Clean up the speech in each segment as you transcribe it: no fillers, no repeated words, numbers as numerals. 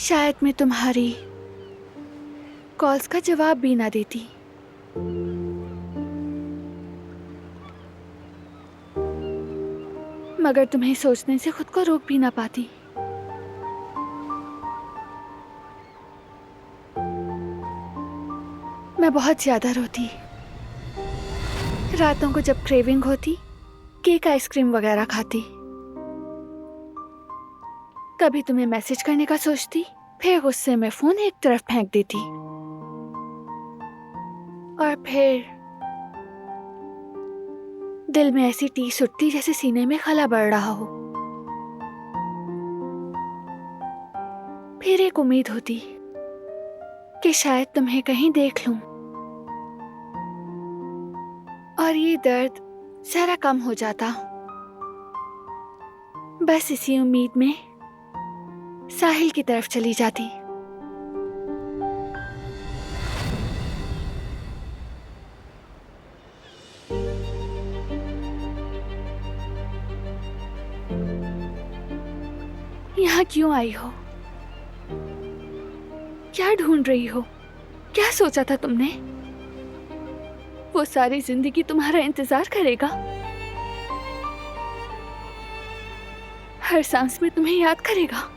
शायद मैं तुम्हारी कॉल्स का जवाब भी ना देती। मगर तुम्हें सोचने से खुद को रोक भी ना पाती। मैं बहुत ज्यादा रोती। रातों को जब क्रेविंग होती, केक आइसक्रीम वगैरह खाती। कभी तुम्हें मैसेज करने का सोचती, फिर गुस्से में फोन एक तरफ फेंक देती। और फिर दिल में ऐसी टीस उठती जैसे सीने में खला बढ़ रहा हो। फिर एक उम्मीद होती कि शायद तुम्हें कहीं देख लूं और ये दर्द जरा कम हो जाता। बस इसी उम्मीद में साहिल की तरफ चली जाती। यहाँ क्यों आई हो? क्या ढूंढ रही हो? क्या सोचा था तुमने? वो सारी जिंदगी तुम्हारा इंतजार करेगा? हर सांस में तुम्हें याद करेगा?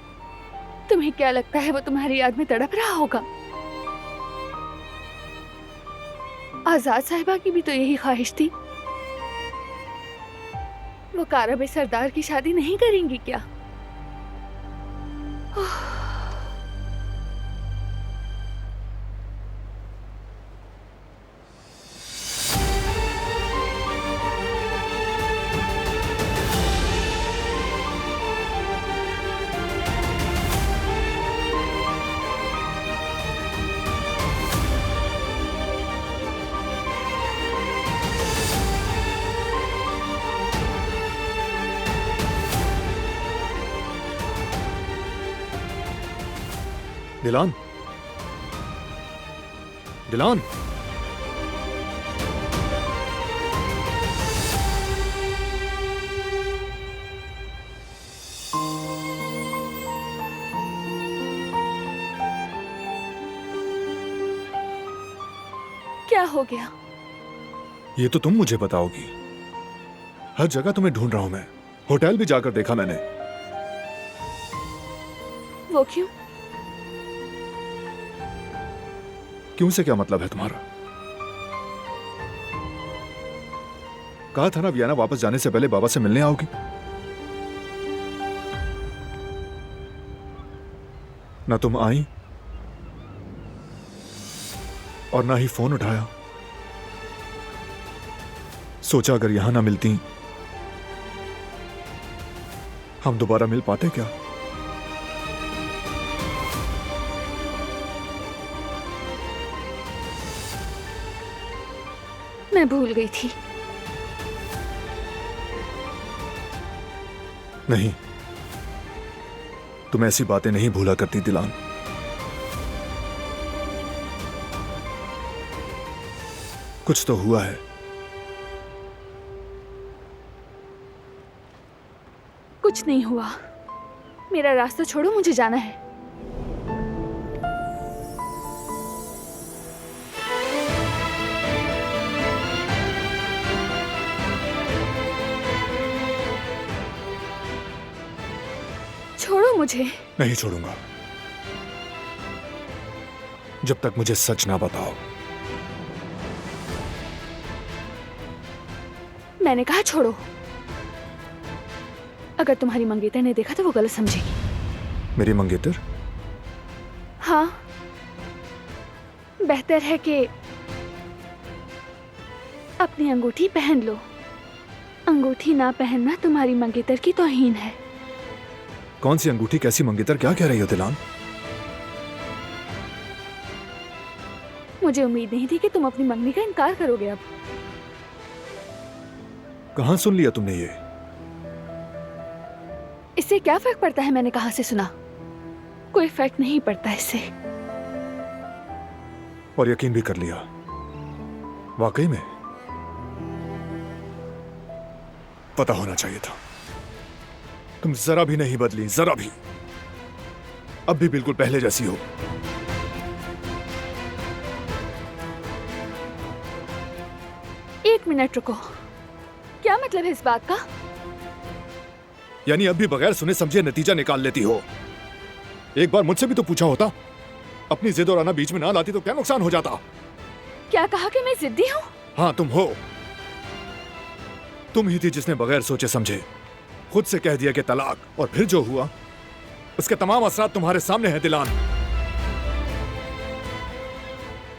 तुम्हें क्या लगता है वो तुम्हारी याद में तड़प रहा होगा? आजाद साहिबा की भी तो यही ख्वाहिश थी। वो कारब सरदार की शादी नहीं करेंगी क्या? दिलान, दिलान, क्या हो गया? ये तो तुम मुझे बताओगी। हर जगह तुम्हें ढूंढ रहा हूं मैं। होटल भी जाकर देखा मैंने। वो क्यों? क्यों से क्या मतलब है तुम्हारा? कहा था ना वियना वापस जाने से पहले बाबा से मिलने आओगी। ना तुम आई और ना ही फोन उठाया। सोचा अगर यहां ना मिलती हम दोबारा मिल पाते क्या? मैं भूल गई थी। नहीं, तुम ऐसी बातें नहीं भूला करती दिलान। कुछ तो हुआ है। कुछ नहीं हुआ। मेरा रास्ता छोड़ो, मुझे जाना है। छोड़ो मुझे। नहीं छोड़ूंगा जब तक मुझे सच ना बताओ। मैंने कहा छोड़ो। अगर तुम्हारी मंगेतर ने देखा तो वो गलत समझेगी। मेरी मंगेतर? हाँ, बेहतर है कि अपनी अंगूठी पहन लो। अंगूठी ना पहनना तुम्हारी मंगेतर की तौहीन है। कौन सी अंगूठी, कैसी मंगेतर, क्या कह रही हो दिलान? मुझे उम्मीद नहीं थी कि तुम अपनी मंगनी का इनकार करोगे। अब कहां सुन लिया तुमने ये? इससे क्या फर्क पड़ता है मैंने कहां से सुना? कोई फर्क नहीं पड़ता इससे। और यकीन भी कर लिया? वाकई में? पता होना चाहिए था। तुम जरा भी नहीं बदली, जरा भी। अब भी बिल्कुल पहले जैसी हो। एक मिनट रुको, क्या मतलब है इस बात का? यानी अब भी बगैर सुने समझे नतीजा निकाल लेती हो। एक बार मुझसे भी तो पूछा होता। अपनी जिद और आना बीच में ना लाती तो क्या नुकसान हो जाता। क्या कहा कि मैं जिद्दी हूँ? हाँ तुम हो। तुम ही थी जिसने बगैर सोचे समझे खुद से कह दिया कि तलाक, और फिर जो हुआ उसके तमाम असरात तुम्हारे सामने हैं दिलान।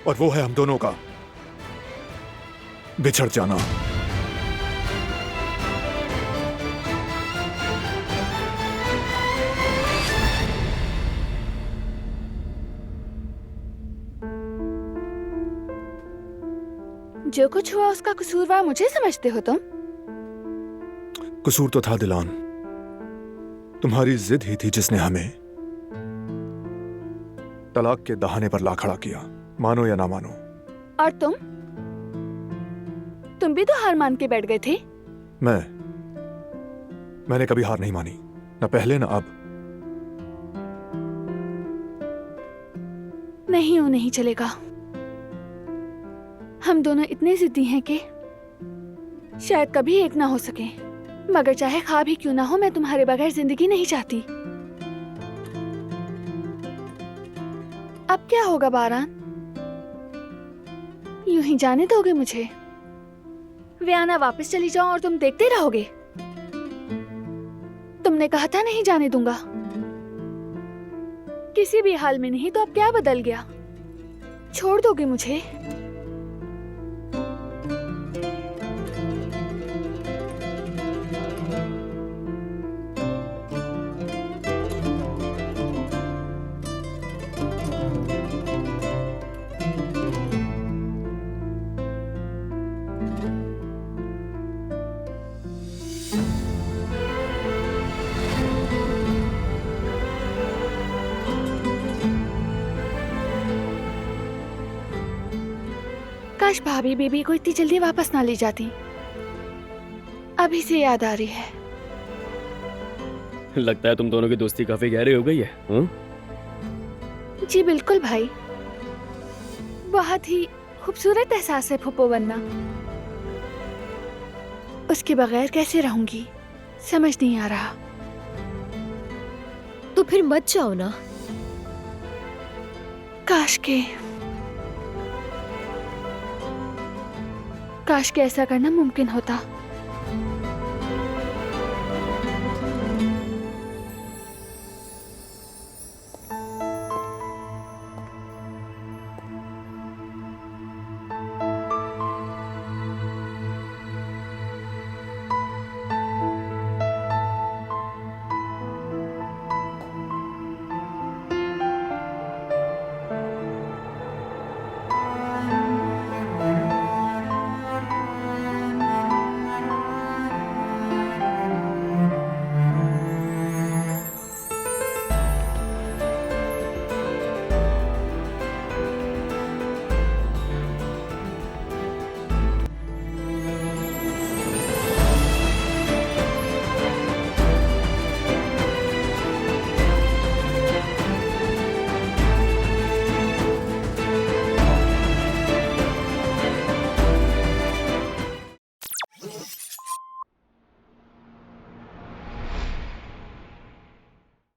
और वो है हम दोनों का बिछड़ जाना। जो कुछ हुआ उसका कसूरवार मुझे समझते हो तुम? कसूर तो था दिलान, तुम्हारी जिद ही थी जिसने हमें तलाक के दहाने पर ला खड़ा किया, मानो या ना मानो। और तुम भी तो हार मान के बैठ गए थे। मैंने कभी हार नहीं मानी, न पहले न अब। नहीं, वो नहीं चलेगा। हम दोनों इतने जिद्दी हैं कि शायद कभी एक ना हो सके। मगर चाहे ख्वाब ही क्यों ना हो, मैं तुम्हारे बगैर जिंदगी नहीं चाहती। अब क्या होगा बारान? यूं ही जाने दोगे मुझे? वियाना वापस चली जाऊं और तुम देखते रहोगे? तुमने कहा था नहीं जाने दूंगा। किसी भी हाल में नहीं, तो अब क्या बदल गया? छोड़ दोगे मुझे? काश भाभी बेबी को इतनी जल्दी वापस ना ले जाती। अभी से याद आ रही है। लगता है तुम दोनों की दोस्ती काफी गहरी हो गई है। हाँ? जी बिल्कुल भाई, बहुत ही खूबसूरत एहसास है फूफो बनना। उसके बगैर कैसे रहूंगी समझ नहीं आ रहा। तो फिर मत जाओ ना। काश के ऐसा करना मुमकिन होता।